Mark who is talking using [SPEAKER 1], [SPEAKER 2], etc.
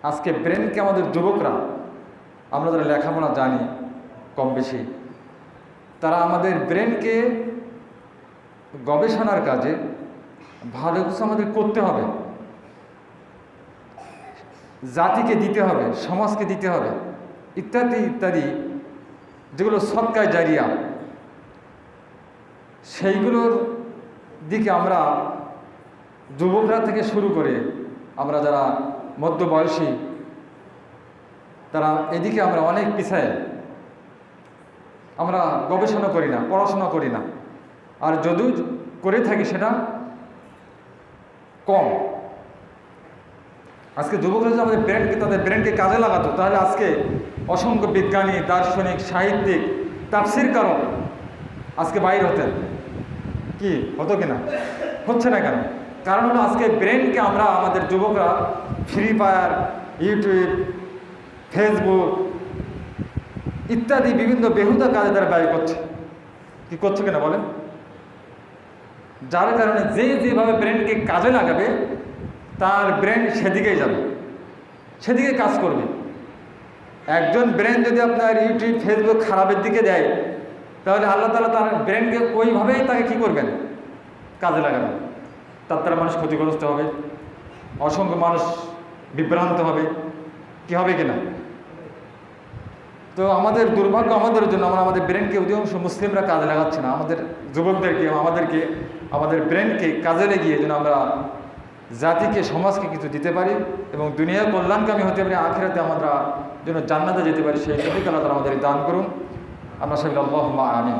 [SPEAKER 1] আজকে ব্রেনকে আমাদের যুবকরা, আমরা যারা লেখাপড়া জানি কম বেশি, তারা আমাদের ব্রেনকে গবেষণার কাজে ভালো কিছু আমাদের করতে হবে, জাতিকে দিতে হবে, সমাজকে দিতে হবে, ইত্যাদি ইত্যাদি, যেগুলো সদকায়ে জারিয়া, সেইগুলোর দিকে আমরা যুবকরা থেকে শুরু করে আমরা যারা মধ্যবয়সী, তারা এদিকে আমরা অনেক পিছায়। আমরা গবেষণা করি না, পড়াশোনা করি না, আর যদিও করে থাকি সেটা কম। আজকে যুবকরা যদি আমাদের তাদের ব্রেনকে কাজে লাগাতো, তাহলে আজকে অসংখ্য বিজ্ঞানী, দার্শনিক, সাহিত্যিক, তাফসীরকারক আজকে বাইর হতেন। কি হতো কিনা? হচ্ছে না কেন? কারণ হলো আজকে ব্রেনকে আমরা, আমাদের যুবকরা ফ্রি ফায়ার, ইউটিউব, ফেসবুক ইত্যাদি বিভিন্ন বেহুদা কাজে তারা ব্যয় করছে। কি করছে কিনা বলেন? যার কারণে যেভাবে ব্রেনকে কাজে লাগাবে, তার ব্রেন সেদিকেই যাবে, সেদিকে কাজ করবে। একজন ব্রেন যদি আপনার ইউটিউব, ফেসবুক খারাপের দিকে দেয়, তাহলে আল্লাহ তাআলা তার ব্রেনকে ওইভাবেই তাকে কি করবেন? কাজে লাগাবেন। তার দ্বারা মানুষ ক্ষতিগ্রস্ত হবে, অসংখ্য মানুষ বিভ্রান্ত হবে। কি হবে কিনা? তো আমাদের দুর্ভাগ্য আমাদের জন্য, আমরা আমাদের ব্রেনকে অধিকাংশ মুসলিমরা কাজে লাগাচ্ছে না। আমাদের যুবকদেরকে, আমাদের ব্রেনকে কাজে লাগিয়ে যেন আমরা জাতিকে, সমাজকে কিছু দিতে পারি এবং দুনিয়া কল্যাণকামী হতে পারি, আখিরাতে আমরা যেন জান্নাতে যেতে পারি, সেই তৌফিক আল্লাহ তাআলা আমাদের দান করুন। আমরা সবাই আল্লাহুম্মা আমিন।